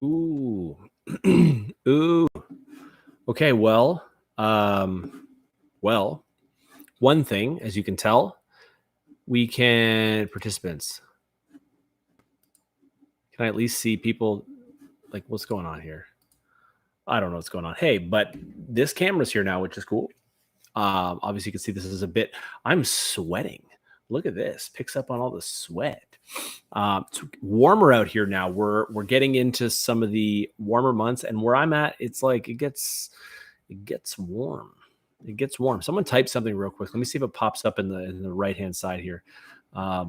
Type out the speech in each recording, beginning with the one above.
Ooh. Ooh. Okay, well, one thing, as you can tell, we can participants. Can I at least see people like what's going on here? I don't know what's going on. Hey, but this camera's here now, which is cool. Obviously, you can see this is a bit. I'm sweating. Look at this. Picks up on all the sweat. It's warmer out here now. We're getting into some of the warmer months, and where I'm at, it's like it gets warm. It gets warm. Someone type something real quick. Let me see if it pops up in the right hand side here. I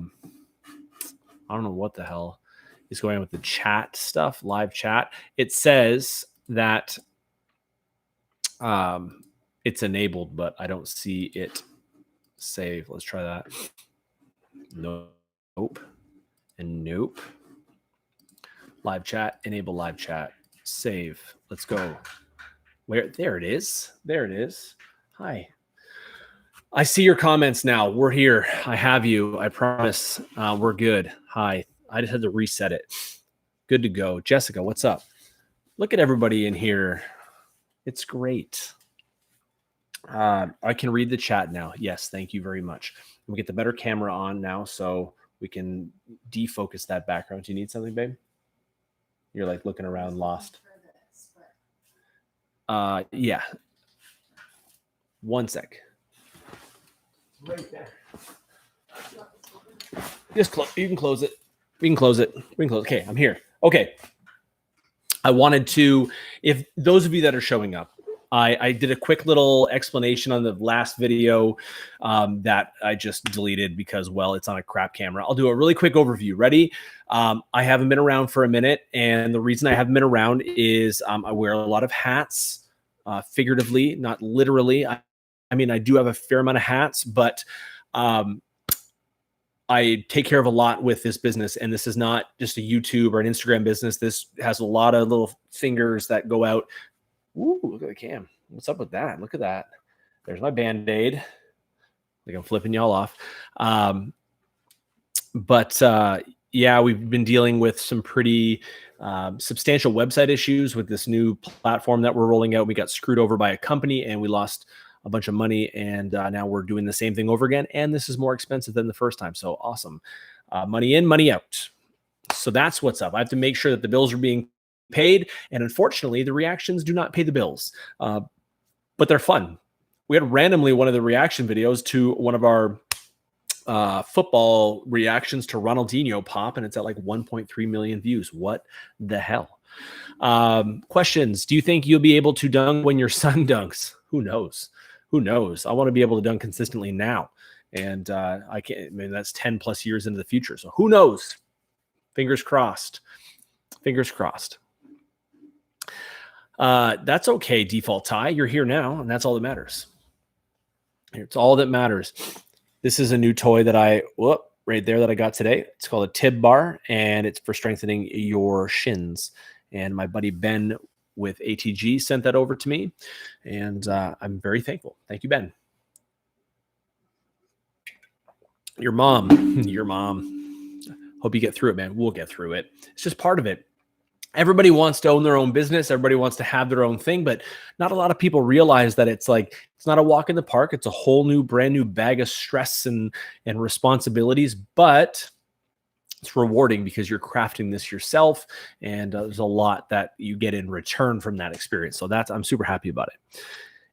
don't know what the hell is going on with the chat stuff, live chat. It says that it's enabled, but I don't see it save. Let's try that. Nope. And nope. Live chat, enable live chat, save. Let's go. Where? There it is. There it is. Hi. I see your comments now. We're here. I have you. I promise. We're good. Hi. I just had to reset it. Good to go. Jessica, what's up? Look at everybody in here. It's great. I can read the chat now. Yes, thank you very much. We get the better camera on now, so we can defocus that background. Do you need something, babe? You're like looking around lost. Yeah. One sec. Right there. Just you can close it. We can close it. We can close. Okay, I'm here. Okay. I wanted to, if those of you that are showing up, I did a quick little explanation on the last video that I just deleted because, well, it's on a crap camera. I'll do a really quick overview. Ready? I haven't been around for a minute, and the reason I haven't been around is I wear a lot of hats, figuratively, not literally. I mean, I do have a fair amount of hats, but I take care of a lot with this business, and this is not just a YouTube or an Instagram business. This has a lot of little fingers that go out. Ooh, look at the cam. What's up with that? Look at that. There's my Band-Aid. Like I'm flipping y'all off. Yeah, we've been dealing with some pretty substantial website issues with this new platform that we're rolling out. We got screwed over by a company, and we lost a bunch of money, and now we're doing the same thing over again, and this is more expensive than the first time. So awesome. Money in, money out. So that's what's up. I have to make sure that the bills are being paid, and unfortunately the reactions do not pay the bills, but they're fun. We had randomly one of the reaction videos to one of our football reactions to Ronaldinho pop, and it's at like 1.3 million views. What the hell? Questions. Do you think you'll be able to dunk when your son dunks? Who knows? Who knows? I want to be able to dunk consistently now, and I can't. I mean, that's 10 plus years into the future, so who knows? Fingers crossed. Fingers crossed. That's okay, Default Tie. You're here now, and that's all that matters. It's all that matters. This is a new toy that right there that I got today. It's called a Tib Bar, and it's for strengthening your shins. And my buddy Ben with ATG sent that over to me, and I'm very thankful. Thank you, Ben. Your mom. Hope you get through it, man. We'll get through it. It's just part of it. Everybody wants to own their own business. Everybody wants to have their own thing, but not a lot of people realize that it's not a walk in the park. It's a whole new, brand new bag of stress and responsibilities, but it's rewarding because you're crafting this yourself, and there's a lot that you get in return from that experience. So I'm super happy about it.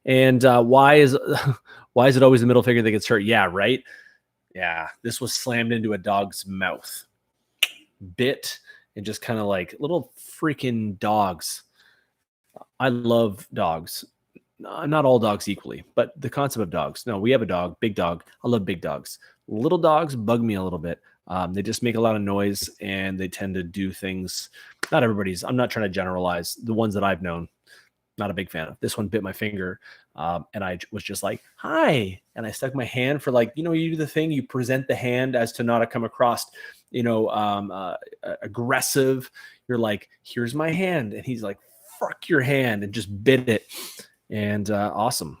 And why is it always the middle finger that gets hurt? Yeah, right. Yeah, this was slammed into a dog's mouth, bit. And just kind of like little freaking dogs. I love dogs. Not all dogs equally, but the concept of dogs. No, we have a dog, big dog. I love big dogs. Little dogs bug me a little bit. They just make a lot of noise, and they tend to do things. Not everybody's. I'm not trying to generalize. The ones that I've known, not a big fan of. This one bit my finger, and I was just like, hi. And I stuck my hand for you do the thing. You present the hand as to not to come across aggressive. You're like, here's my hand. And he's like, fuck your hand, and just bit it. And awesome.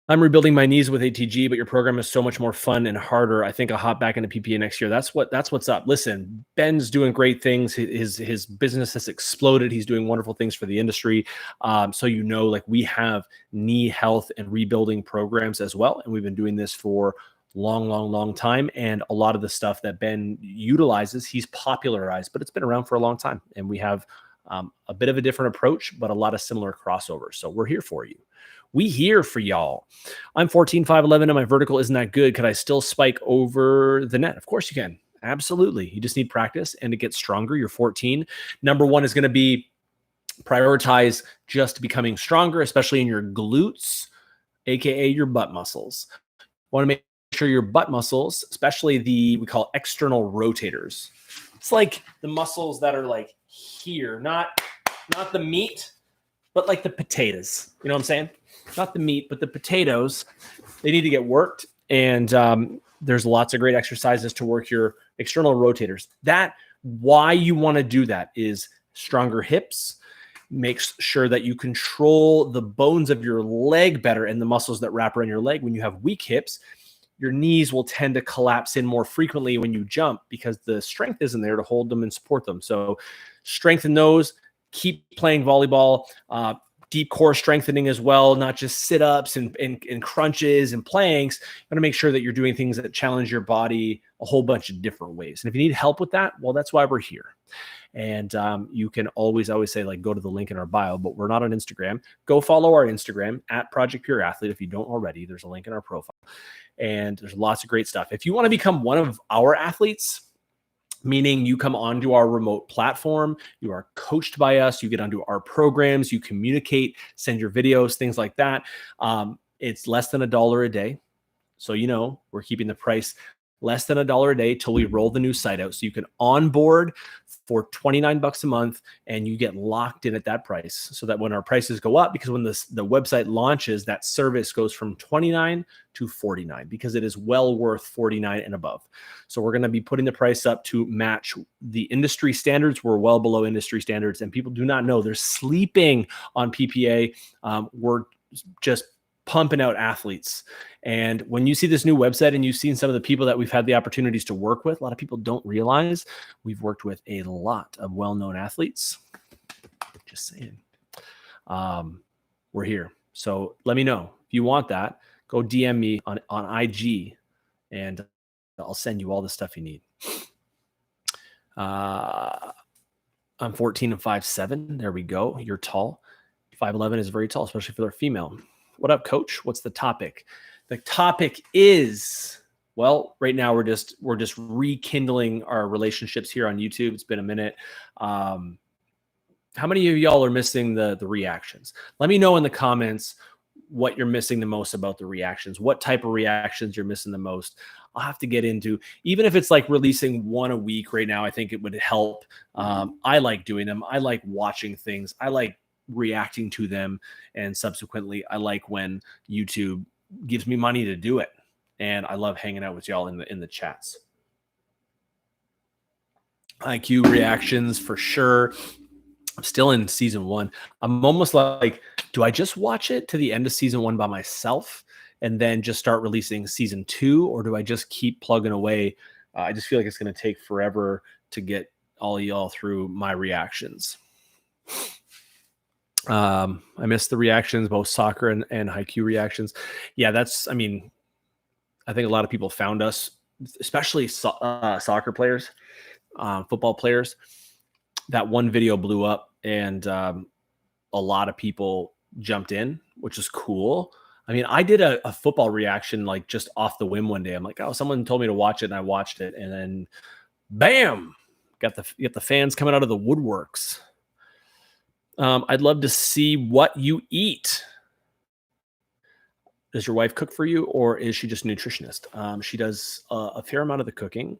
I'm rebuilding my knees with ATG, but your program is so much more fun and harder. I think I'll hop back into PPA next year. That's what's up. Listen, Ben's doing great things. His business has exploded. He's doing wonderful things for the industry. So like we have knee health and rebuilding programs as well, and we've been doing this for long time. And a lot of the stuff that Ben utilizes, he's popularized, but it's been around for a long time. And we have a bit of a different approach, but a lot of similar crossovers. So we're here for you. We here for y'all. I'm 14, 5'11", and my vertical isn't that good. Could I still spike over the net? Of course you can. Absolutely. You just need practice and to get stronger. You're 14. Number one is going to be prioritize just becoming stronger, especially in your glutes, aka your butt muscles. Want to make sure your butt muscles, especially we call external rotators. It's like the muscles that are like here, not the meat, but like the potatoes. You know what I'm saying? Not the meat, but the potatoes. They need to get worked. And there's lots of great exercises to work your external rotators. Why you want to do that is stronger hips, makes sure that you control the bones of your leg better and the muscles that wrap around your leg. When you have weak hips, your knees will tend to collapse in more frequently when you jump because the strength isn't there to hold them and support them. So strengthen those, keep playing volleyball, deep core strengthening as well, not just sit-ups and crunches and planks. You want to make sure that you're doing things that challenge your body a whole bunch of different ways. And if you need help with that, well, that's why we're here. And you can always say, like, go to the link in our bio, but we're not on Instagram. Go follow our Instagram at Project Pure Athlete. If you don't already, there's a link in our profile. And there's lots of great stuff. If you want to become one of our athletes, meaning you come onto our remote platform, you are coached by us, you get onto our programs, you communicate, send your videos, things like that. It's less than $1 a day. So, we're keeping the price less than $1 a day till we roll the new site out. So you can onboard for $29 a month and you get locked in at that price so that when our prices go up, because when the website launches, that service goes from $29 to $49 because it is well worth $49 and above. So we're going to be putting the price up to match the industry standards. We're well below industry standards and people do not know they're sleeping on PPA. We're just pumping out athletes. And when you see this new website and you've seen some of the people that we've had the opportunities to work with, a lot of people don't realize we've worked with a lot of well-known athletes. Just saying. We're here. So let me know if you want that. Go DM me on IG and I'll send you all the stuff you need. I'm 14 and 5'7". There we go. You're tall. 5'11" is very tall, especially for a female. What up, coach? What's the topic? The topic is, well, right now we're just rekindling our relationships here on YouTube. It's been a minute. How many of y'all are missing the reactions? Let me know in the comments what you're missing the most about the reactions, what type of reactions you're missing the most. I'll have to get into, even if it's like releasing one a week right now, I think it would help. I like doing them. I like watching things. I like reacting to them. And subsequently, I like when YouTube gives me money to do it. And I love hanging out with y'all in the chats. IQ reactions for sure. I'm still in season 1. I'm almost like, do I just watch it to the end of season 1 by myself and then just start releasing season 2? Or do I just keep plugging away? I just feel like it's going to take forever to get all y'all through my reactions. I missed the reactions, both soccer and haiku reactions. Yeah, I think a lot of people found us, especially soccer players, football players. That one video blew up and a lot of people jumped in, which is cool. I mean, I did a football reaction like just off the whim one day. I'm like, oh, someone told me to watch it and I watched it and then bam, got the fans coming out of the woodworks. I'd love to see what you eat. Does your wife cook for you or is she just a nutritionist? She does a fair amount of the cooking.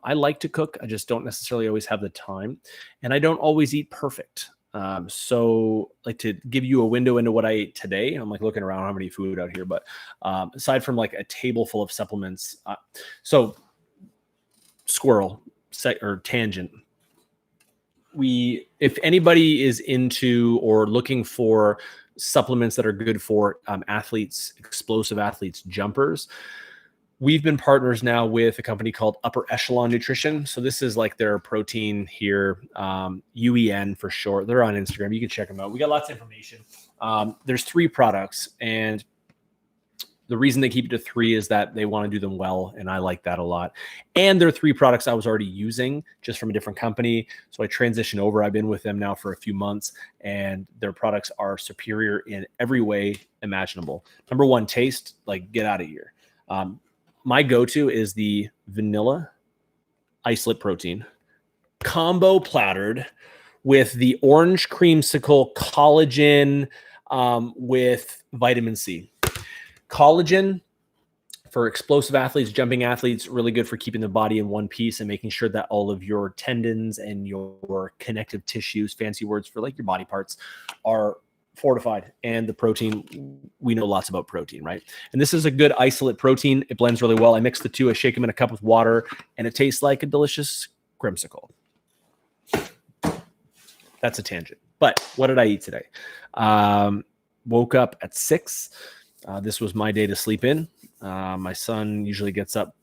I like to cook. I just don't necessarily always have the time. And I don't always eat perfect. So like to give you a window into what I ate today, I'm like looking around how many food out here, but aside from like a table full of supplements, so squirrel or tangent. If anybody is into or looking for supplements that are good for athletes, explosive athletes, jumpers. We've been partners now with a company called Upper Echelon Nutrition. So this is like their protein here, UEN for short. They're on Instagram. You can check them out. We got lots of information. There's 3 products, and the reason they keep it to 3 is that they want to do them well, and I like that a lot. And there are 3 products I was already using just from a different company. So I transitioned over. I've been with them now for a few months, and their products are superior in every way imaginable. Number 1, taste, like get out of here. My go-to is the vanilla isolate protein, combo plattered with the orange creamsicle collagen with vitamin C. Collagen for explosive athletes, jumping athletes, really good for keeping the body in one piece and making sure that all of your tendons and your connective tissues, fancy words for like your body parts, are fortified. And the protein, we know lots about protein, right? And this is a good isolate protein. It blends really well. I mix the 2, I shake them in a cup with water, and it tastes like a delicious creamsicle. That's a tangent. But what did I eat today? Woke up at 6. This was my day to sleep in. My son usually gets up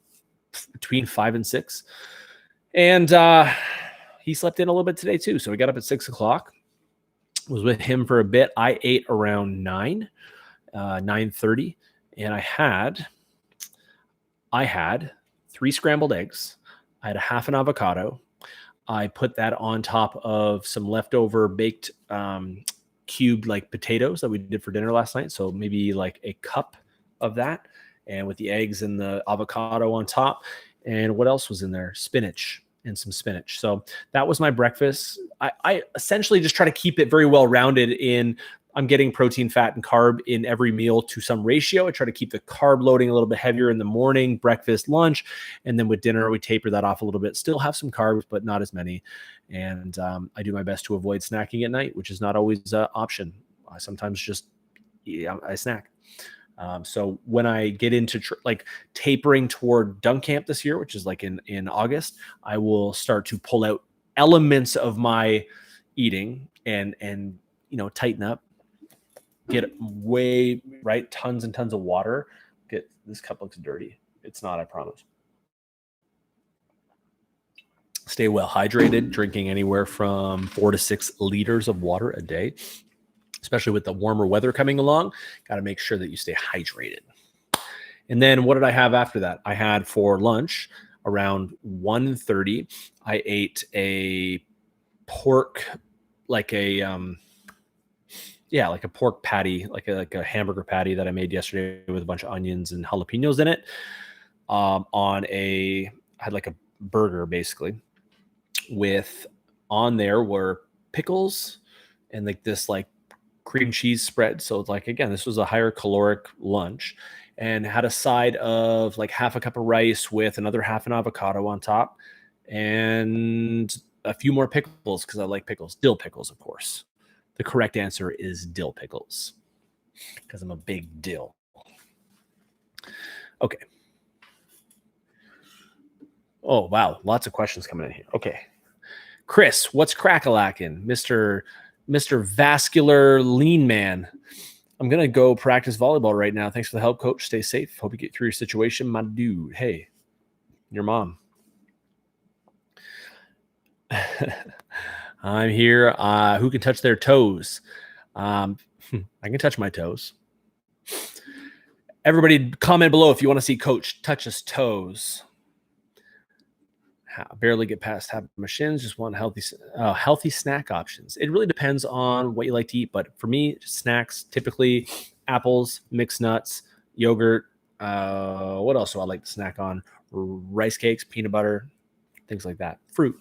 between 5 and 6. And he slept in a little bit today too. So we got up at 6 o'clock. Was with him for a bit. I ate around 9:30. And I had 3 scrambled eggs. I had a half an avocado. I put that on top of some leftover baked cubed like potatoes that we did for dinner last night. So maybe like a cup of that, and with the eggs and the avocado on top. And what else was in there? Spinach and some spinach. So that was my breakfast. I essentially just try to keep it very well rounded in I'm getting protein, fat, and carb in every meal to some ratio. I try to keep the carb loading a little bit heavier in the morning, breakfast, lunch, and then with dinner, we taper that off a little bit. Still have some carbs, but not as many. And I do my best to avoid snacking at night, which is not always an option. I sometimes just I snack. So when I get into like tapering toward dunk camp this year, which is like in August, I will start to pull out elements of my eating and tighten up. Get way right, tons and tons of water. This cup looks dirty. It's not, I promise. Stay well hydrated, drinking anywhere from 4 to 6 liters of water a day, especially with the warmer weather coming along. Got to make sure that you stay hydrated. And then what did I have after that? I had for lunch around 1:30. I ate a pork, like a pork patty, like a hamburger patty that I made yesterday with a bunch of onions and jalapenos in it. I had like a burger basically, with on there were pickles and like this like cream cheese spread. So like, again, this was a higher caloric lunch, and had a side of like half a cup of rice with another half an avocado on top, and a few more pickles because I like pickles. Dill pickles, of course. The correct answer is dill pickles because I'm a big dill. Okay. Oh, wow. Lots of questions coming in here. Okay. Chris, what's crack-a-lackin'? Mr. Vascular Lean Man. I'm going to go practice volleyball right now. Thanks for the help, coach. Stay safe. Hope you get through your situation, my dude. Hey, your mom. I'm here. Who can touch their toes? I can touch my toes. Everybody comment below if you want to see coach touch his toes. Barely get past half my shins. Just want healthy snack options. It really depends on what you like to eat. But for me, snacks, typically apples, mixed nuts, yogurt. What else do I like to snack on? Rice cakes, peanut butter, things like that. Fruit.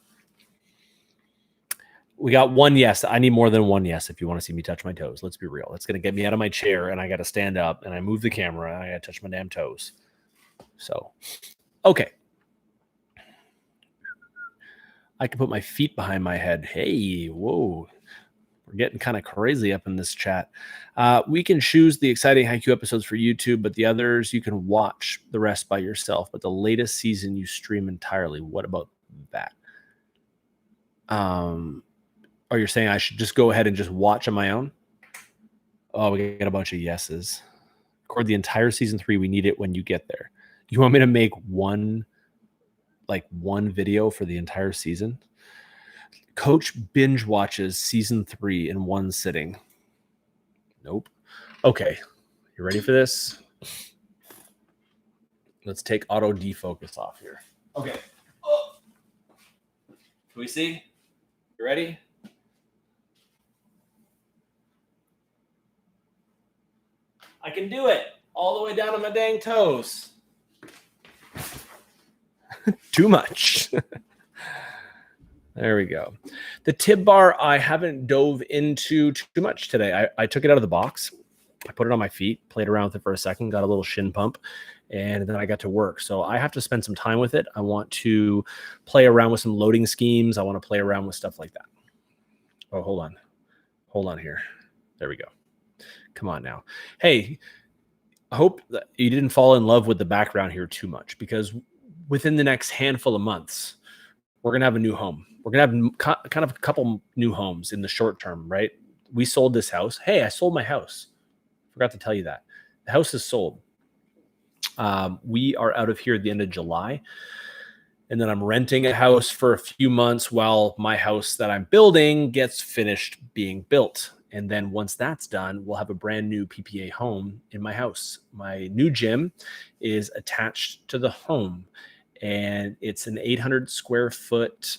We got one yes. I need more than one yes if you want to see me touch my toes. Let's be real. It's going to get me out of my chair, and I got to stand up, and I move the camera, and I got to touch my damn toes. So, okay. I can put my feet behind my head. Hey, whoa. We're getting kind of crazy up in this chat. We can choose the exciting Haiku episodes for YouTube, but the others you can watch the rest by yourself. But the latest season you stream entirely. What about that? Or you're saying I should just go ahead and just watch on my own? Oh, we got a bunch of yeses. Record the entire season 3. We need it when you get there. You want me to make one video for the entire season? Coach binge watches season 3 in one sitting. Nope. Okay. You ready for this? Let's take auto defocus off here. Okay. Oh. Can we see? You ready? I can do it all the way down to my dang toes. Too much. There we go. The tib bar, I haven't dove into too much today. I took it out of the box. I put it on my feet, played around with it for a second, got a little shin pump, and then I got to work. So I have to spend some time with it. I want to play around with some loading schemes. I want to play around with stuff like that. Oh, hold on. Hold on here. There we go. Come on now. Hey, I hope that you didn't fall in love with the background here too much, because within the next handful of months, we're going to have a new home. We're going to have kind of a couple new homes in the short term, right? We sold this house. Hey, I sold my house. Forgot to tell you that. The house is sold. We are out of here at the end of July. And then I'm renting a house for a few months while my house that I'm building gets finished being built. And then once that's done, we'll have a brand new PPA home in my house. My new gym is attached to the home, and it's an 800 square foot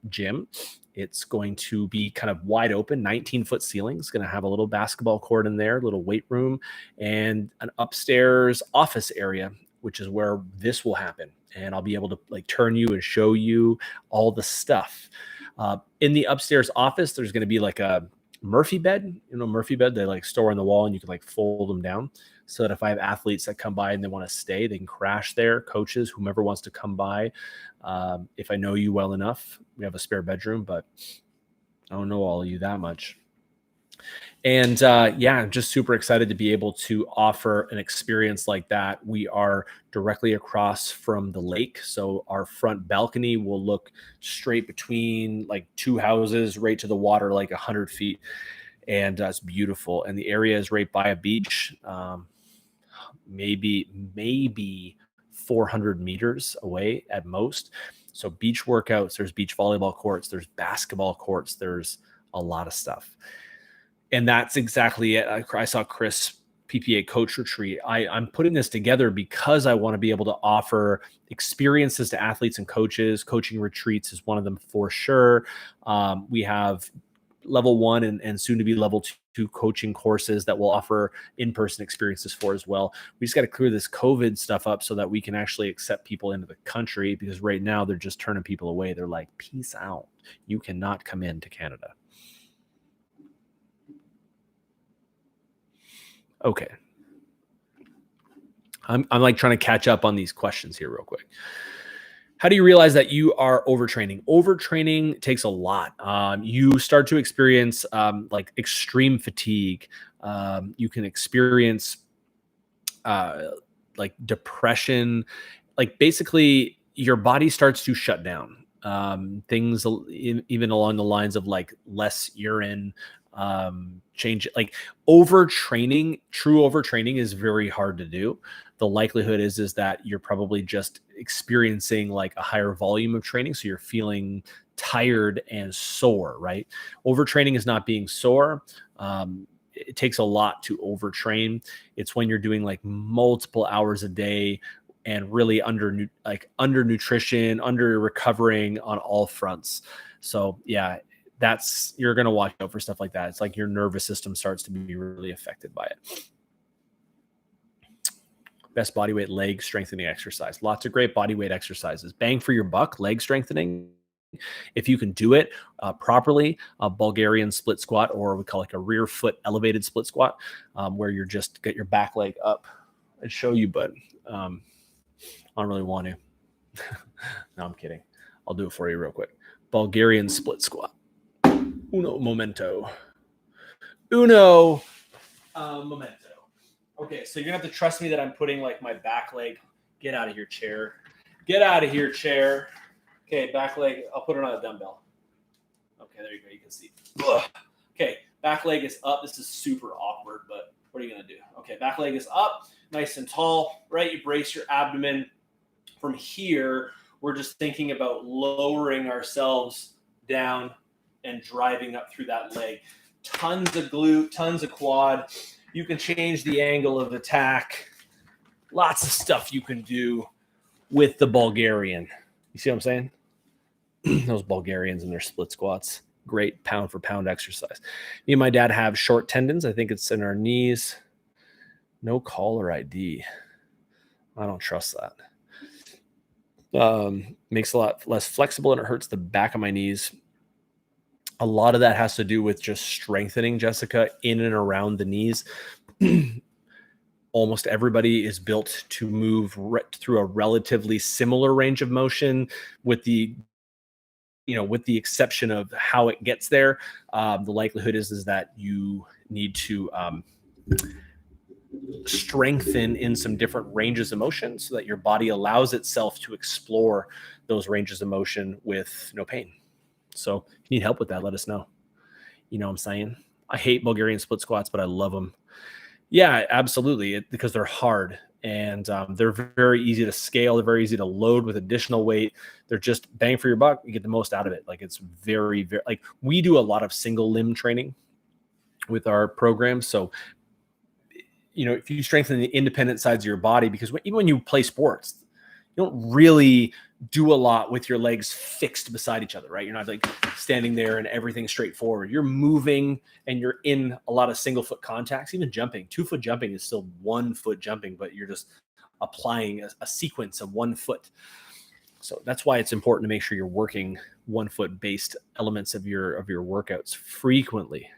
gym. It's going to be kind of wide open, 19-foot ceiling. It's going to have a little basketball court in there, a little weight room, and an upstairs office area, which is where this will happen. And I'll be able to like turn you and show you all the stuff. In the upstairs office, there's going to be like a Murphy bed, Murphy bed they like store on the wall, and you can like fold them down so that if I have athletes that come by and they want to stay, they can crash there. Coaches, whomever wants to come by. If I know you well enough, we have a spare bedroom, but I don't know all of you that much. And I'm just super excited to be able to offer an experience like that. We are directly across from the lake, so our front balcony will look straight between like two houses, right to the water, like 100 feet, and it's beautiful. And the area is right by a beach, maybe 400 meters away at most. So beach workouts, there's beach volleyball courts, there's basketball courts, there's a lot of stuff. And that's exactly it. I saw Chris PPA coach retreat. I'm putting this together because I want to be able to offer experiences to athletes and coaches. Coaching retreats is one of them for sure. We have level 1 and soon to be level 2 coaching courses that we'll offer in-person experiences for as well. We just got to clear this COVID stuff up so that we can actually accept people into the country, because right now they're just turning people away. They're like, peace out. You cannot come into Canada. Okay. I'm like trying to catch up on these questions here real quick. How do you realize that you are overtraining? Overtraining takes a lot. You start to experience like extreme fatigue. You can experience like depression. Like basically your body starts to shut down. Things even along the lines of like less urine, change, like overtraining. True overtraining is very hard to do. The likelihood is that you're probably just experiencing like a higher volume of training, so you're feeling tired and sore, right? Overtraining is not being sore. It takes a lot to overtrain. It's when you're doing like multiple hours a day and really under nutrition, under recovering on all fronts. So yeah, you're going to watch out for stuff like that. It's like your nervous system starts to be really affected by it. Best bodyweight leg strengthening exercise. Lots of great bodyweight exercises. Bang for your buck, leg strengthening. If you can do it properly, a Bulgarian split squat, or we call it a rear foot elevated split squat, where you're just get your back leg up. I'd show you, but I don't really want to. No, I'm kidding. I'll do it for you real quick. Bulgarian split squat. Uno momento. Okay, so you're gonna have to trust me that I'm putting like my back leg. Get out of here, chair. Get out of here, chair. Okay, back leg. I'll put it on a dumbbell. Okay, there you go. You can see. Ugh. Okay, Back leg is up. This is super awkward, but what are you going to do? Okay, back leg is up, nice and tall, right? You brace your abdomen. From here, we're just thinking about lowering ourselves down and driving up through that leg. Tons of glute, tons of quad. You can change the angle of attack. Lots of stuff you can do with the Bulgarian. You see what I'm saying? Those Bulgarians and their split squats. Great pound for pound exercise. Me and my dad have short tendons. I think it's in our knees. No caller ID. I don't trust that. Makes a lot less flexible and it hurts the back of my knees. A lot of that has to do with just strengthening, Jessica, in and around the knees. Almost everybody is built to move through a relatively similar range of motion, with the exception of how it gets there. The likelihood is that you need to strengthen in some different ranges of motion so that your body allows itself to explore those ranges of motion with no pain. So if you need help with that, let us know. You know what I'm saying? I hate Bulgarian split squats, but I love them. Yeah, absolutely. Because they're hard and they're very easy to scale. They're very easy to load with additional weight. They're just bang for your buck. You get the most out of it. Like it's very, very, like we do a lot of single limb training with our program. So, if you strengthen the independent sides of your body, because even when you play sports, you don't really do a lot with your legs fixed beside each other, right? You're not like standing there and everything's straightforward. You're moving and you're in a lot of single foot contacts, even jumping. 2 foot jumping is still 1 foot jumping, but you're just applying a sequence of 1 foot. So that's why it's important to make sure you're working 1 foot based elements of your workouts frequently.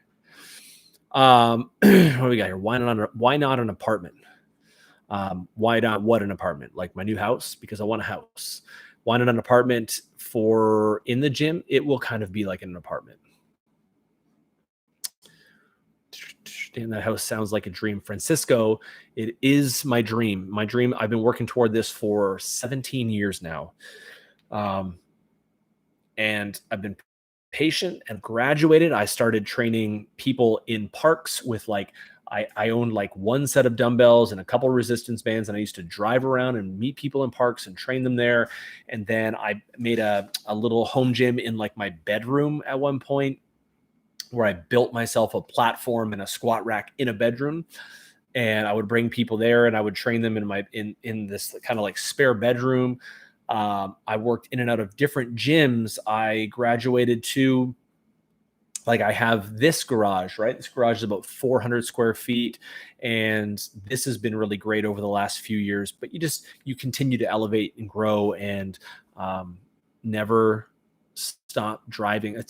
What do we got here? Why not an apartment? Why not what an apartment? Like my new house, because I want a house. Why not an apartment for in the gym? It will kind of be like an apartment. Damn, that house sounds like a dream. Francisco, it is my dream. My dream, I've been working toward this for 17 years now. And I've been patient and graduated. I started training people in parks with I owned like 1 set of dumbbells and a couple resistance bands. And I used to drive around and meet people in parks and train them there. And then I made a little home gym in like my bedroom at one point, where I built myself a platform and a squat rack in a bedroom. And I would bring people there and I would train them in this kind of like spare bedroom. I worked in and out of different gyms. I graduated to, I have this garage, right? This garage is about 400 square feet. And this has been really great over the last few years, but you continue to elevate and grow and never stop driving.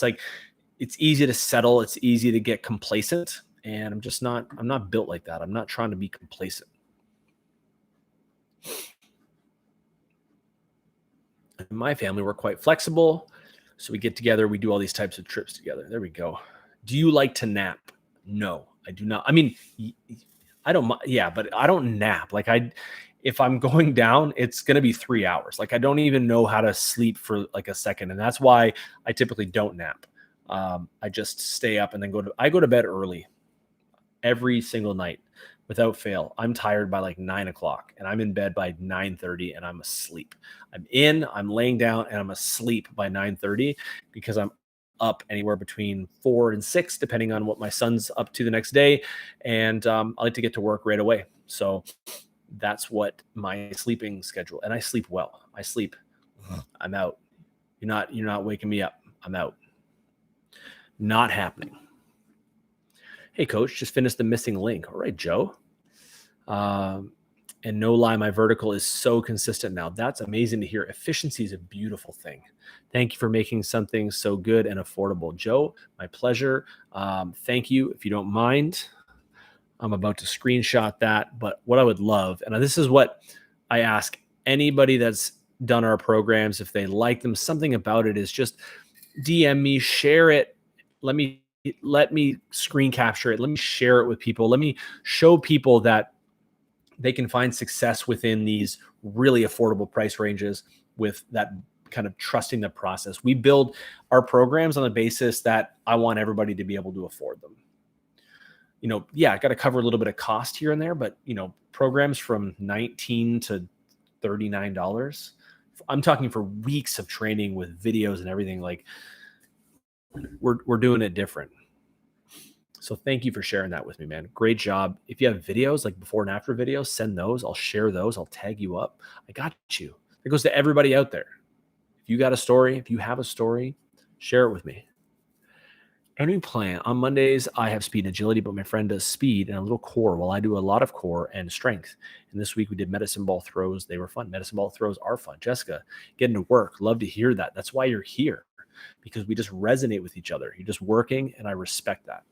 It's easy to settle. It's easy to get complacent. And I'm not built like that. I'm not trying to be complacent. In my family, we're quite flexible. So we get together, we do all these types of trips together. There we go. Do you like to nap? No, I do not. I mean, I don't, yeah, but I don't nap. If I'm going down, it's going to be 3 hours. I don't even know how to sleep for a second. And that's why I typically don't nap. I just stay up and then I go to bed early every single night without fail. I'm tired by 9 o'clock and I'm in bed by 9:30 and I'm asleep. I'm laying down and I'm asleep by 9:30 because I'm up anywhere between 4 and 6, depending on what my son's up to the next day. And I like to get to work right away. So that's what my sleeping schedule, and I sleep well. I'm out. You're not waking me up. I'm out. Not happening. Hey, coach, just finished the missing link. All right, Joe. And no lie, my vertical is so consistent now. That's amazing to hear. Efficiency is a beautiful thing. Thank you for making something so good and affordable. Joe, my pleasure. Thank you. If you don't mind, I'm about to screenshot that. But what I would love, and this is what I ask anybody that's done our programs, if they like them, something about it is just DM me, share it. Let me screen capture it. Let me share it with people. Let me show people that they can find success within these really affordable price ranges with that kind of trusting the process. We build our programs on the basis that I want everybody to be able to afford them. I got to cover a little bit of cost here and there, but programs from $19 to $39. I'm talking for weeks of training with videos and everything. Like we're doing it different. So thank you for sharing that with me, man. Great job. If you have videos, like before and after videos, send those. I'll share those. I'll tag you up. I got you. It goes to everybody out there. If you got a story, if you have a story, share it with me. Any plan? On Mondays, I have speed and agility, but my friend does speed and a little core while I do a lot of core and strength. And this week we did medicine ball throws. They were fun. Medicine ball throws are fun. Jessica, getting to work. Love to hear that. That's why you're here, because we just resonate with each other. You're just working, and I respect that.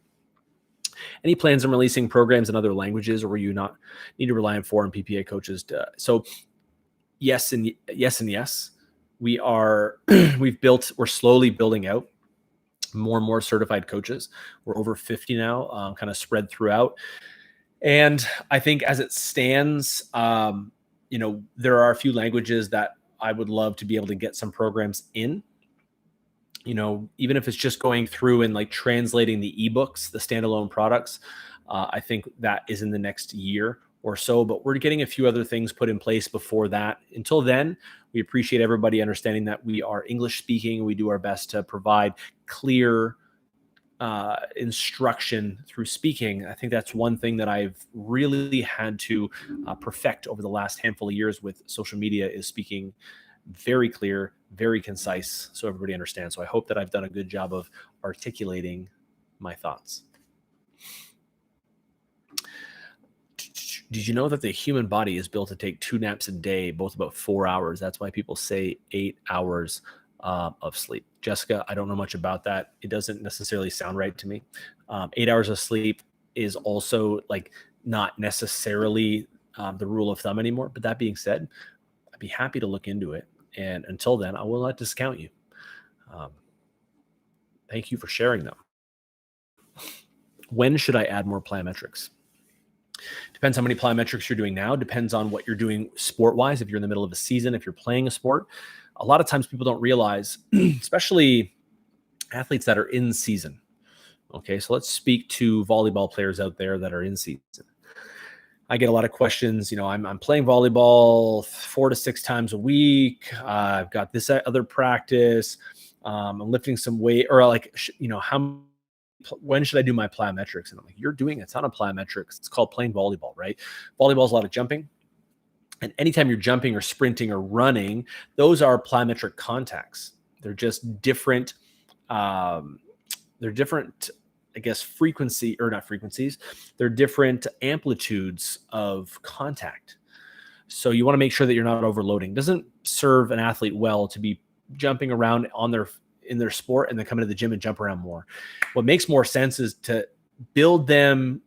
Any plans on releasing programs in other languages, or will you not need to rely on foreign PPA coaches? So yes and yes. We're slowly building out more and more certified coaches. We're over 50 now, kind of spread throughout. And I think as it stands, there are a few languages that I would love to be able to get some programs in. Even if it's just going through and like translating the ebooks, the standalone products, I think that is in the next year or so, but we're getting a few other things put in place before that. Until then, we appreciate everybody understanding that we are English speaking. We do our best to provide clear instruction through speaking. I think that's one thing that I've really had to perfect over the last handful of years with social media, is speaking very clear, very concise, so everybody understands. So I hope that I've done a good job of articulating my thoughts. Did you know that the human body is built to take 2 naps a day, both about 4 hours? That's why people say 8 hours of sleep. Jessica, I don't know much about that. It doesn't necessarily sound right to me. 8 hours of sleep is also like not necessarily the rule of thumb anymore. But that being said, I'd be happy to look into it. And until then, I will not discount you. Thank you for sharing them. When should I add more plyometrics? Depends how many plyometrics you're doing now. Depends on what you're doing sport-wise. If you're in the middle of a season, if you're playing a sport. A lot of times people don't realize, especially athletes that are in season. Okay, so let's speak to volleyball players out there that are in season. I get a lot of questions. I'm playing volleyball 4 to 6 times a week. I've got this other practice. I'm lifting some weight, or like, when should I do my plyometrics? And I'm like, you're doing a ton of plyometrics. It's called playing volleyball, right? Volleyball is a lot of jumping. And anytime you're jumping or sprinting or running, those are plyometric contacts. They're just different. They're different, I guess, they're different amplitudes of contact. So you want to make sure that you're not overloading. It doesn't serve an athlete well to be jumping around in their sport and then come into the gym and jump around more. What makes more sense is to build them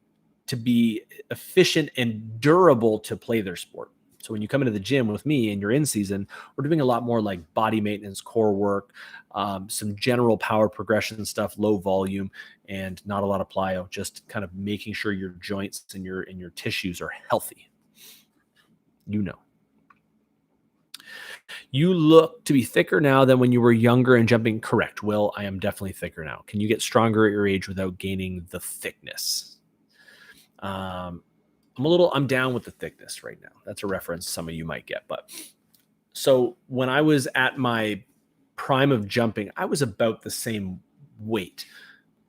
to be efficient and durable to play their sport. So when you come into the gym with me and you're in season, we're doing a lot more like body maintenance, core work, some general power progression stuff, low volume, and not a lot of plyo, just kind of making sure your joints and your tissues are healthy. You look to be thicker now than when you were younger and jumping. Correct, Will. I am definitely thicker now. Can you get stronger at your age without gaining the thickness? I'm down with the thickness right now. That's a reference some of you might get. But so when I was at my prime of jumping, I was about the same weight,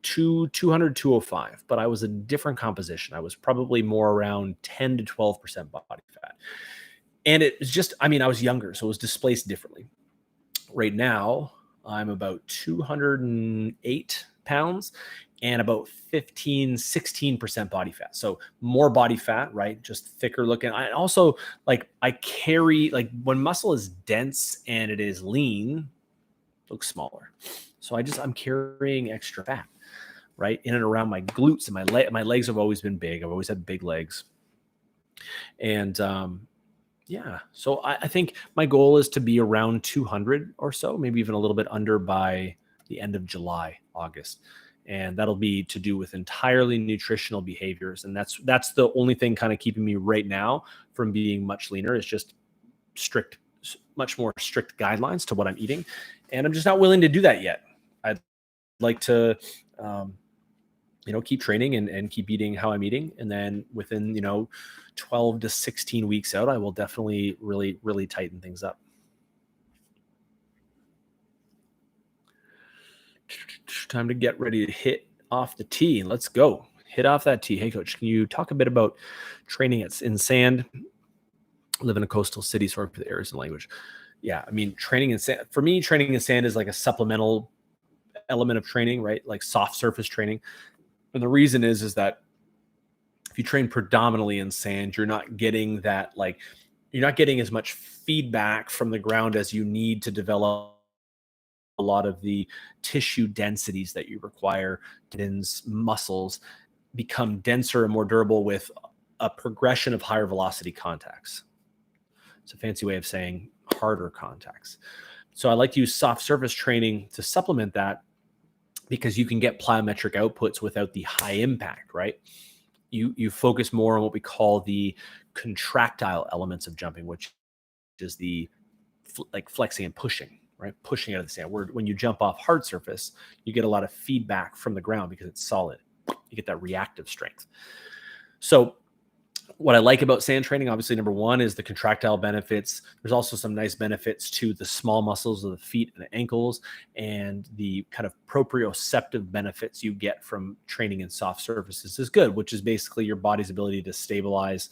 200, 205, but I was a different composition. I was probably more around 10 to 12% body fat. And it was just, I was younger, so it was displaced differently. Right now, I'm about 208 pounds and about 15, 16% body fat. So more body fat, right? Just thicker looking. I also I carry, when muscle is dense and it is lean, it looks smaller. So I'm carrying extra fat, right? In and around my glutes, and my legs have always been big. I've always had big legs. And, yeah. So I think my goal is to be around 200 or so, maybe even a little bit under by the end of July, August. And that'll be to do with entirely nutritional behaviors. And that's the only thing kind of keeping me right now from being much leaner, is just much more strict guidelines to what I'm eating. And I'm just not willing to do that yet. I'd like to keep training and keep eating how I'm eating. And then within, 12 to 16 weeks out, I will definitely really, really tighten things up. Time to get ready to hit off the tee. Let's go. Hit off that tee. Hey, coach, can you talk a bit about training in sand? I live in a coastal city, sorry for the errors in language. Yeah, I mean, training in sand, for me, training in sand is like a supplemental element of training, right? Like soft surface training. And the reason is that if you train predominantly in sand, you're not getting as much feedback from the ground as you need to develop a lot of the tissue densities that you require. Tendons, muscles become denser and more durable with a progression of higher velocity contacts. It's a fancy way of saying harder contacts. So I like to use soft surface training to supplement that, because you can get plyometric outputs without the high impact, right? You focus more on what we call the contractile elements of jumping, which is the like flexing and pushing, right? Pushing out of the sand. When you jump off hard surface, you get a lot of feedback from the ground because it's solid. You get that reactive strength. So what I like about sand training, obviously, number one is the contractile benefits. There's also some nice benefits to the small muscles of the feet and the ankles, and the kind of proprioceptive benefits you get from training in soft surfaces is good, which is basically your body's ability to stabilize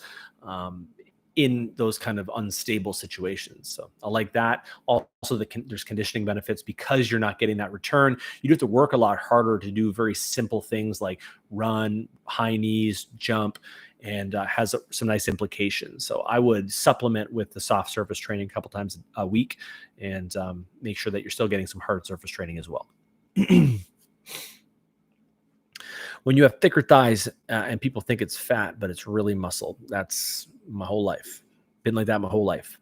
in those kind of unstable situations. So I like that. Also, there's conditioning benefits because you're not getting that return. You do have to work a lot harder to do very simple things like run, high knees, jump, and has some nice implications. So I would supplement with the soft surface training a couple times a week, and make sure that you're still getting some hard surface training as well. When you have thicker thighs and people think it's fat, but it's really muscle. That's my whole life. Been like that my whole life.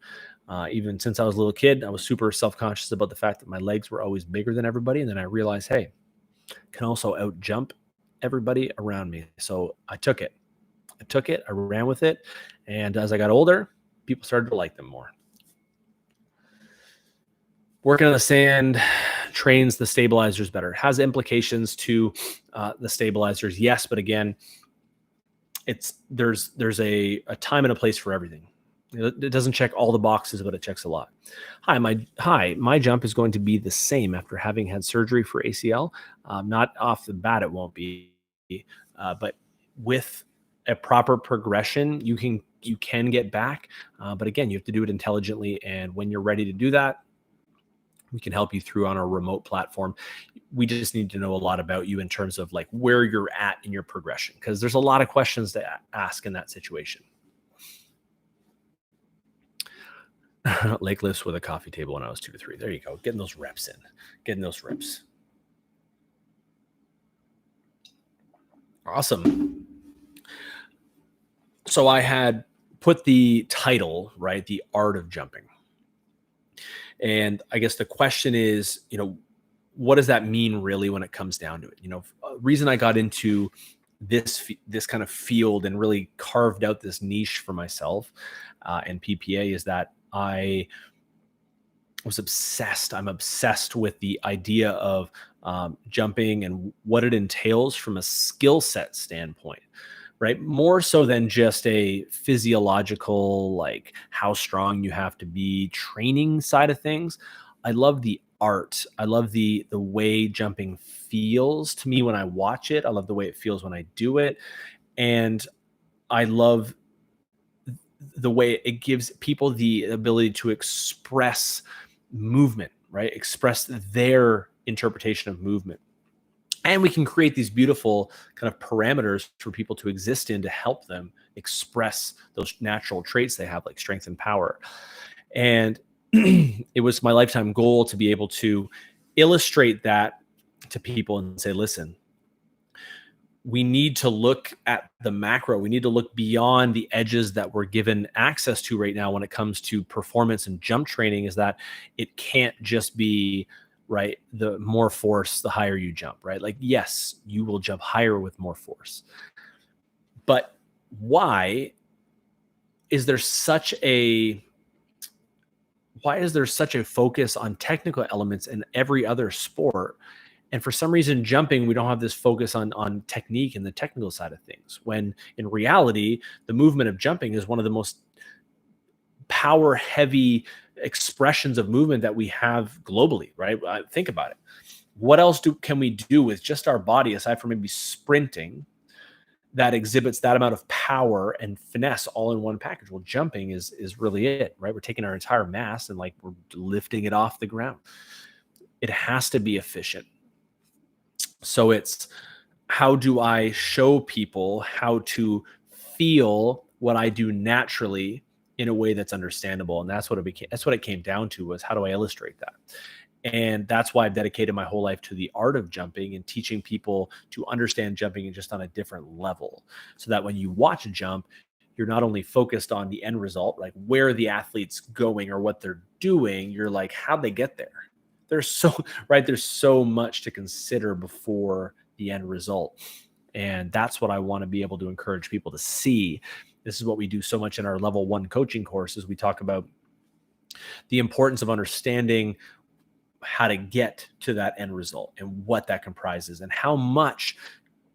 Even since I was a little kid, I was super self-conscious about the fact that my legs were always bigger than everybody. And then I realized, hey, I can also out jump everybody around me. So I took it. I ran with it. And as I got older, people started to like them more. Working on the sand trains the stabilizers better. It has implications to the stabilizers, yes, but again, there's a time and a place for everything. It doesn't check all the boxes, but it checks a lot. My jump is going to be the same after having had surgery for ACL. Not off the bat, it won't be, but with a proper progression, you can get back. But again, you have to do it intelligently, and when you're ready to do that, we can help you through on our remote platform. We just need to know a lot about you in terms of like where you're at in your progression, because there's a lot of questions to ask in that situation. Lake lifts with a coffee table when I was 2 to 3. There you go. Getting those reps in, getting those reps. Awesome. So I had put the title, right? The Art of Jumping. And I guess the question is, what does that mean really when it comes down to it? Reason I got into this kind of field and really carved out this niche for myself and PPA is that I was obsessed. I'm obsessed with the idea of jumping and what it entails from a skill set standpoint, right? More so than just a physiological, like how strong you have to be training side of things. I love the art. I love the way jumping feels to me when I watch it. I love the way it feels when I do it. And I love the way it gives people the ability to express movement, right? Express their interpretation of movement. And we can create these beautiful kind of parameters for people to exist in to help them express those natural traits they have, like strength and power. And it was my lifetime goal to be able to illustrate that to people and say, listen, we need to look at the macro. We need to look beyond the edges that we're given access to right now when it comes to performance and jump training, is that it can't just be, right, the more force, the higher you jump, right? Like, yes, you will jump higher with more force. But why is there such a focus on technical elements in every other sport And for some reason, jumping, we don't have this focus on technique and the technical side of things, when in reality, the movement of jumping is one of the most power heavy expressions of movement that we have globally, right? Think about it. What else can we do with just our body, aside from maybe sprinting, that exhibits that amount of power and finesse all in one package? Well, jumping is really it, right? We're taking our entire mass and like we're lifting it off the ground. It has to be efficient. So it's, how do I show people how to feel what I do naturally in a way that's understandable? And that's what it became. That's what it came down to, was how do I illustrate that? And that's why I've dedicated my whole life to the art of jumping and teaching people to understand jumping and just on a different level, so that when you watch a jump, you're not only focused on the end result, like where the athlete's going or what they're doing, you're like, how'd they get there? There's so right. There's so much to consider before the end result. And that's what I want to be able to encourage people to see. This is what we do so much in our level 1 coaching courses. We talk about the importance of understanding how to get to that end result and what that comprises and how much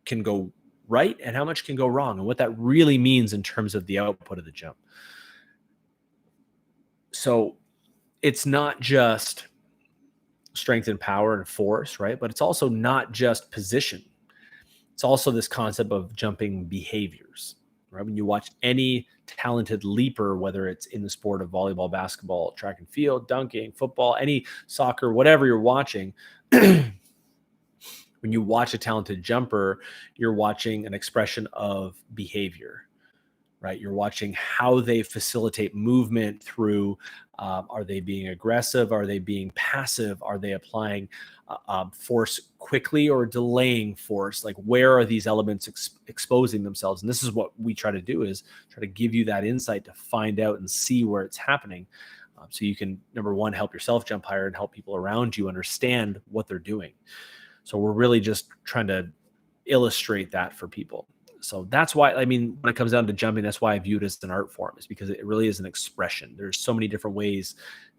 can go right and how much can go wrong and what that really means in terms of the output of the jump. So it's not just strength and power and force, right? But it's also not just position. It's also this concept of jumping behaviors, right? When you watch any talented leaper, whether it's in the sport of volleyball, basketball, track and field, dunking, football, any soccer, whatever you're watching, when you watch a talented jumper, you're watching an expression of behavior, right? You're watching how they facilitate movement through, are they being aggressive? Are they being passive? Are they applying force quickly or delaying force? Like, where are these elements exposing themselves? And this is what we try to do, is try to give you that insight to find out and see where it's happening. So you can, number one, help yourself jump higher and help people around you understand what they're doing. So we're really just trying to illustrate that for people. So that's why, I mean, when it comes down to jumping, that's why I view it as an art form, is because it really is an expression. There's so many different ways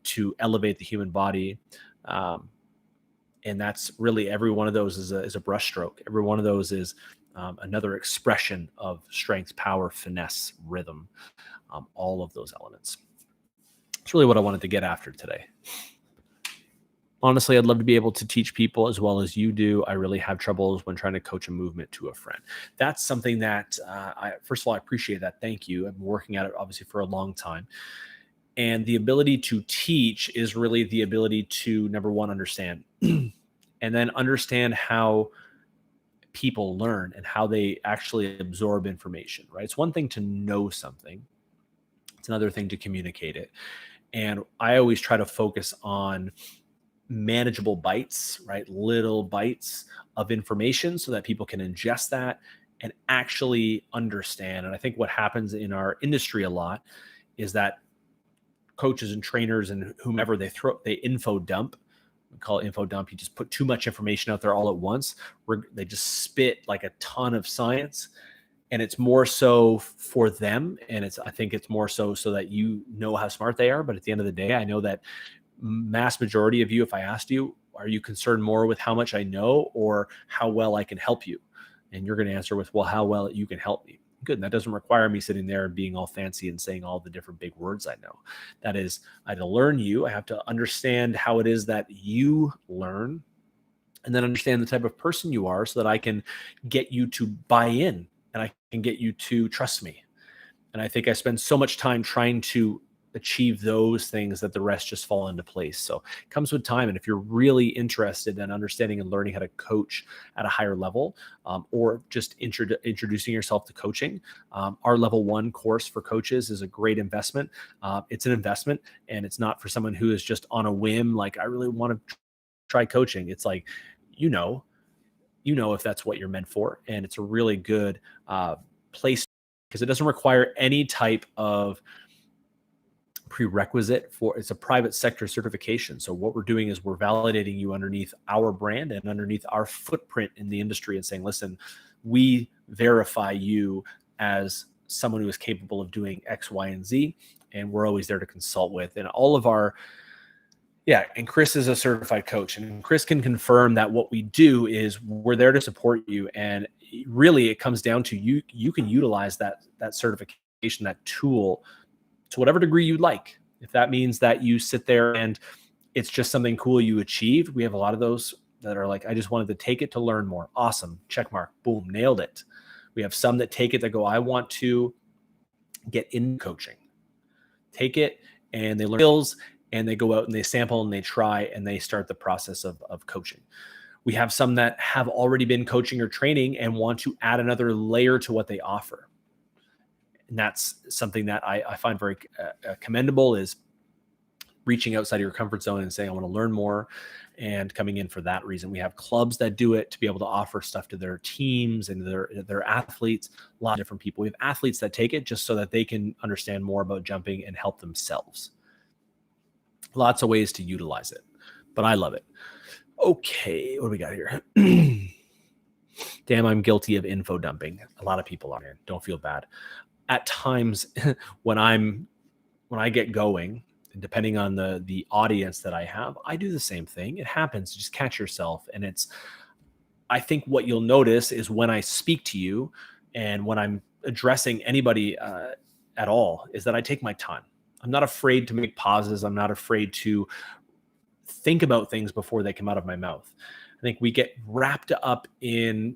to elevate the human body. And that's really, every one of those is a brushstroke. Every one of those is another expression of strength, power, finesse, rhythm, all of those elements. It's really what I wanted to get after today. Honestly, I'd love to be able to teach people as well as you do. I really have troubles when trying to coach a movement to a friend. That's something that, first of all, I appreciate that. Thank you. I've been working at it obviously for a long time. And the ability to teach is really the ability to, number one, understand, and then understand how people learn and how they actually absorb information, right? It's one thing to know something. It's another thing to communicate it. And I always try to focus on manageable bites, right? Little bites of information so that people can ingest that and actually understand. And I think what happens in our industry a lot is that coaches and trainers and whomever, they info dump. We call it info dump. You just put too much information out there all at once. They just spit like a ton of science, and it's more so for them. And I think it's more so that you know how smart they are. But at the end of the day, I know that mass majority of you, if I asked you, are you concerned more with how much I know or how well I can help you? And you're going to answer with, well, how well you can help me. Good. And that doesn't require me sitting there and being all fancy and saying all the different big words I know. That is, I had to learn you. I have to understand how it is that you learn, and then understand the type of person you are so that I can get you to buy in and I can get you to trust me. And I think I spend so much time trying to achieve those things that the rest just fall into place. So it comes with time. And if you're really interested in understanding and learning how to coach at a higher level, or just introducing yourself to coaching, our level 1 course for coaches is a great investment. It's an investment, and it's not for someone who is just on a whim, like, I really want to try coaching. It's like, you know if that's what you're meant for. And it's a really good place, because it doesn't require any type of prerequisite for, it's a private sector certification. So what we're doing is we're validating you underneath our brand and underneath our footprint in the industry, and saying, listen, we verify you as someone who is capable of doing X, Y, and Z. And we're always there to consult with. And all of our Yeah, and Chris is a certified coach, and Chris can confirm that what we do is we're there to support you, and really it comes down to you can utilize that certification, that tool, to whatever degree you'd like. If that means that you sit there and it's just something cool you achieved, we have a lot of those that are like, I just wanted to take it to learn more. Awesome, check mark, boom, nailed it. We have some that take it that go, I want to get in coaching, take it, and they learn skills, and they go out and they sample and they try and they start the process of coaching. We have some that have already been coaching or training and want to add another layer to what they offer. And that's something that I find very commendable, is reaching outside of your comfort zone and saying, I want to learn more, and coming in for that reason. We have clubs that do it to be able to offer stuff to their teams and their athletes, a lot of different people. We have athletes that take it just so that they can understand more about jumping and help themselves. Lots of ways to utilize it, but I love it. Okay, what do we got here? Damn, I'm guilty of info dumping. A lot of people are, man. Don't feel bad. At times when I get going, depending on the audience that I have, I do the same thing. It happens. Just catch yourself. And I think what you'll notice is when I speak to you and when I'm addressing anybody at all, is that I take my time. I'm not afraid to make pauses. I'm not afraid to think about things before they come out of my mouth. I think we get wrapped up in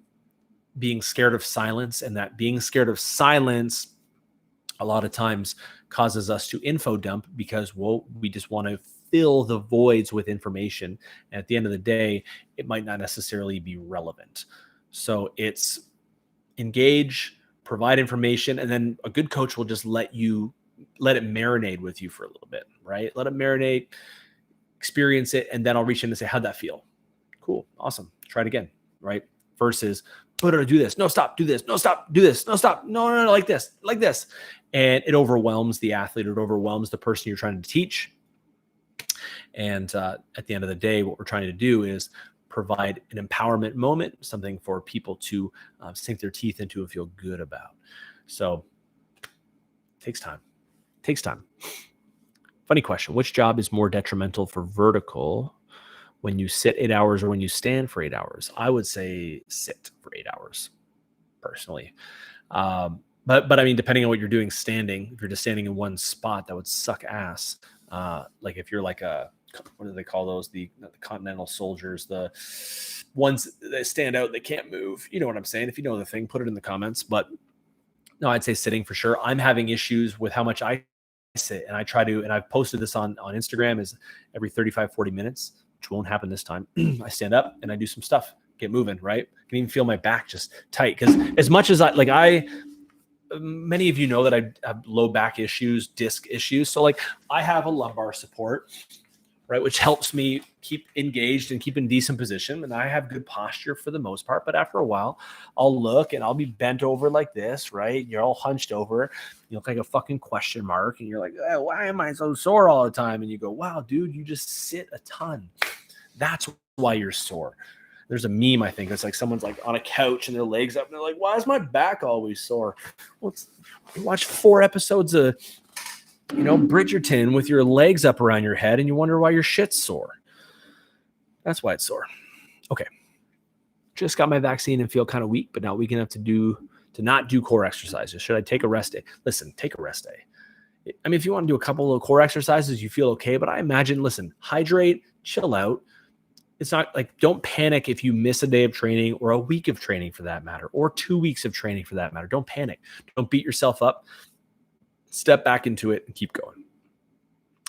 being scared of silence, and that being scared of silence a lot of times causes us to info dump because, well, we just want to fill the voids with information. And at the end of the day, it might not necessarily be relevant. So it's engage, provide information, and then a good coach will just let it marinate with you for a little bit, right? Let it marinate, experience it, and then I'll reach in and say, how'd that feel? Cool, awesome, try it again, right? Versus, do this, no, stop, do this, no, stop, do this, no, stop, no, like this. And it overwhelms the athlete, it overwhelms the person you're trying to teach. And at the end of the day, what we're trying to do is provide an empowerment moment, something for people to sink their teeth into and feel good about. So it takes time. Funny question. Which job is more detrimental for vertical, when you sit 8 hours or when you stand for 8 hours? I would say sit for 8 hours, personally. But I mean, depending on what you're doing standing, if you're just standing in one spot, that would suck ass. Like if you're like what do they call those? The continental soldiers, the ones that stand out, they can't move. You know what I'm saying? If you know the thing, put it in the comments. But no, I'd say sitting for sure. I'm having issues with how much I sit, and I try to, and I've posted this on Instagram, is every 35, 40 minutes, which won't happen this time. I stand up and I do some stuff, get moving, right? I can even feel my back just tight. Because as much as many of you know that I have low back issues, disc issues. So like I have a lumbar support, right, which helps me keep engaged and keep in decent position. And I have good posture for the most part. But after a while, I'll look and I'll be bent over like this, right? You're all hunched over. You look like a fucking question mark. And you're like, oh, why am I so sore all the time? And you go, wow, dude, you just sit a ton. That's why you're sore. There's a meme, I think. It's like someone's like on a couch and their legs up. And they're like, why is my back always sore? Well, watch 4 episodes of Bridgerton with your legs up around your head and you wonder why your shit's sore. That's why it's sore. Okay. Just got my vaccine and feel kind of weak, but not weak enough to not do core exercises. Should I take a rest day? Listen, take a rest day. I mean, if you want to do a couple of core exercises, you feel okay, but I imagine, listen, hydrate, chill out. It's not like, don't panic if you miss a day of training or a week of training for that matter, or 2 weeks of training for that matter. Don't panic. Don't beat yourself up. Step back into it and keep going.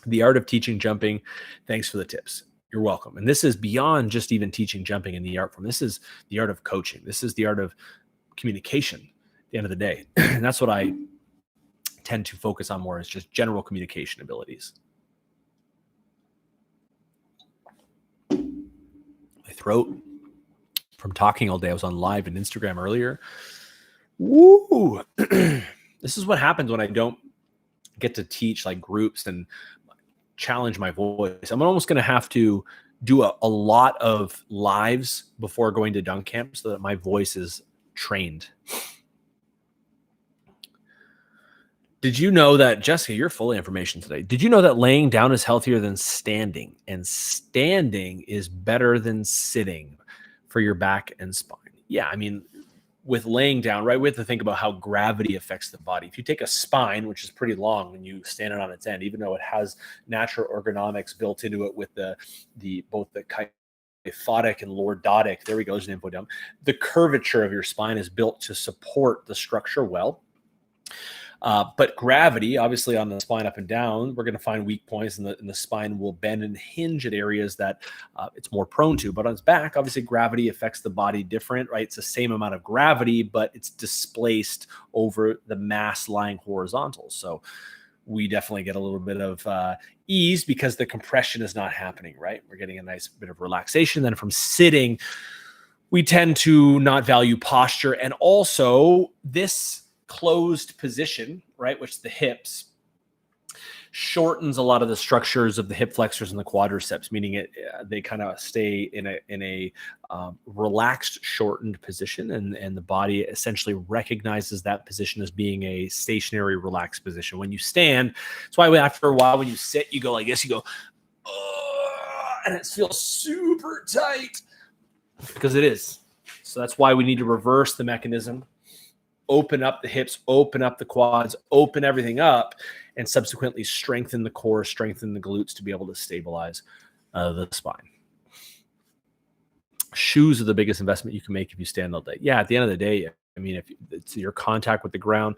The art of teaching jumping. Thanks for the tips. You're welcome. And this is beyond just even teaching jumping in the art form. This is the art of coaching. This is the art of communication at the end of the day. And that's what I tend to focus on more, is just general communication abilities. My throat from talking all day. I was on live and Instagram earlier. Woo! This is what happens when I don't get to teach like groups and challenge my voice. I'm almost going to have to do a lot of lives before going to dunk camp so that my voice is trained. Did you know that, Jessica, you're full of information today. Did you know that laying down is healthier than standing, and standing is better than sitting for your back and spine? Yeah, I mean, with laying down, right, we have to think about how gravity affects the body. If you take a spine, which is pretty long when you stand it on its end, even though it has natural ergonomics built into it with both the kyphotic and lordotic, there we go, there's an info dump. The curvature of your spine is built to support the structure well. But gravity, obviously, on the spine up and down, we're going to find weak points, and the spine will bend and hinge at areas that it's more prone to. But on its back, obviously, gravity affects the body different, right? It's the same amount of gravity, but it's displaced over the mass lying horizontal. So we definitely get a little bit of ease because the compression is not happening, right? We're getting a nice bit of relaxation. Then from sitting, we tend to not value posture. And also this closed position, right, which the hips, shortens a lot of the structures of the hip flexors and the quadriceps, meaning they kind of stay in a relaxed, shortened position, and the body essentially recognizes that position as being a stationary, relaxed position. When you stand, that's why after a while, when you sit, you go like this, you go, and it feels super tight because it is. So that's why we need to reverse the mechanism. Open up the hips, open up the quads, open everything up, and subsequently strengthen the core, strengthen the glutes to be able to stabilize the spine. Shoes are the biggest investment you can make if you stand all day. Yeah, at the end of the day, I mean, if it's your contact with the ground,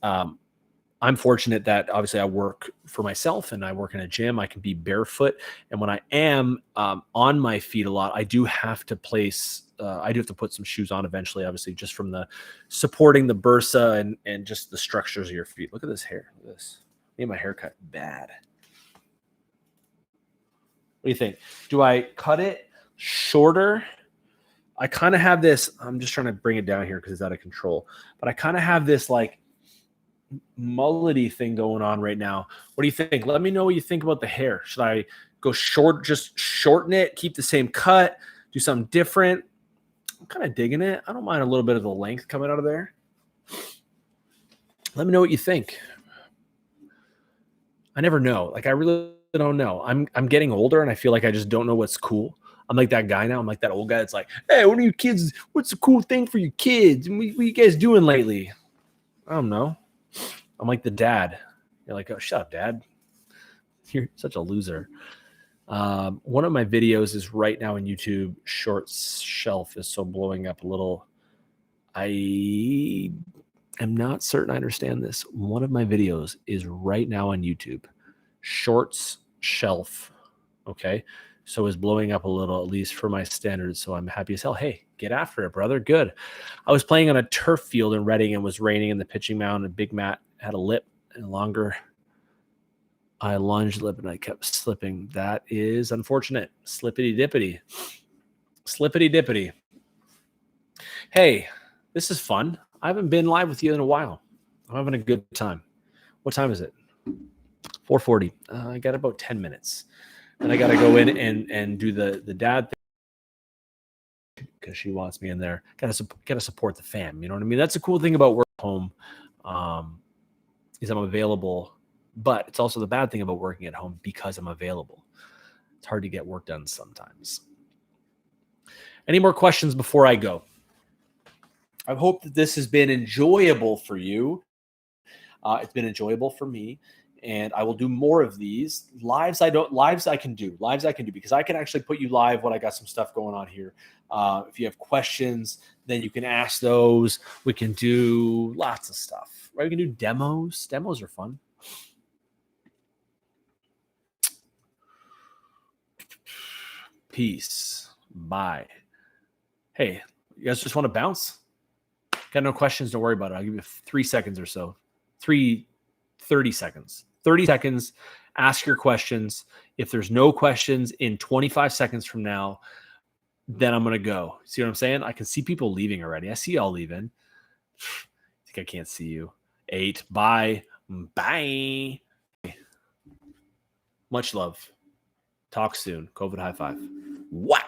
I'm fortunate that obviously I work for myself and I work in a gym. I can be barefoot. And when I am on my feet a lot, I do have to put some shoes on eventually, obviously, just from the supporting the bursa and just the structures of your feet. Look at this hair. Look at this. Made my haircut bad. What do you think? Do I cut it shorter? I kind of have this, I'm just trying to bring it down here because it's out of control, but I kind of have this like mullety thing going on right now. What do you think? Let me know what you think about the hair. Should I go short, just shorten it, keep the same cut, do something different? I'm kind of digging it. I don't mind a little bit of the length coming out of there. Let me know what you think. I never know. Like, I really don't know. I'm getting older and I feel like I just don't know what's cool. I'm like that guy now. I'm like that old guy that's like, hey, what are you kids? What's the cool thing for your kids? And what are you guys doing lately? I don't know. I'm like the dad. You're like, oh, shut up, dad. You're such a loser. One of my videos is right now on YouTube. Short shelf is so blowing up a little. I am not certain I understand this. One of my videos is right now on YouTube. Shorts shelf. Okay. So is blowing up a little, at least for my standards. So I'm happy as hell. Hey, get after it, brother. Good. I was playing on a turf field in Reading and was raining in the pitching mound, and Big Matt had a lip and longer. I lunged lip and I kept slipping. That is unfortunate. Slippity dippity. Slippity dippity. Hey, this is fun. I haven't been live with you in a while. I'm having a good time. What time is it? 4:40. I got about 10 minutes. And I got to go in and do the dad thing because she wants me in there. Got to support the fam. You know what I mean? That's a cool thing about work at home, is I'm available. But it's also the bad thing about working at home because I'm available. It's hard to get work done sometimes. Any more questions before I go? I hope that this has been enjoyable for you. It's been enjoyable for me, and I will do more of these lives. Lives I can do because I can actually put you live when I got some stuff going on here. If you have questions, then you can ask those. We can do lots of stuff, right? We can do demos. Demos are fun. Peace. Bye. Hey, you guys just want to bounce? Got no questions? Don't worry about it. I'll give you 3 seconds or so. 30 seconds. 30 seconds. Ask your questions. If there's no questions in 25 seconds from now, then I'm going to go. See what I'm saying? I can see people leaving already. I see y'all leaving. I think I can't see you. 8. Bye. Bye. Much love. Talk soon. COVID high five. Wow.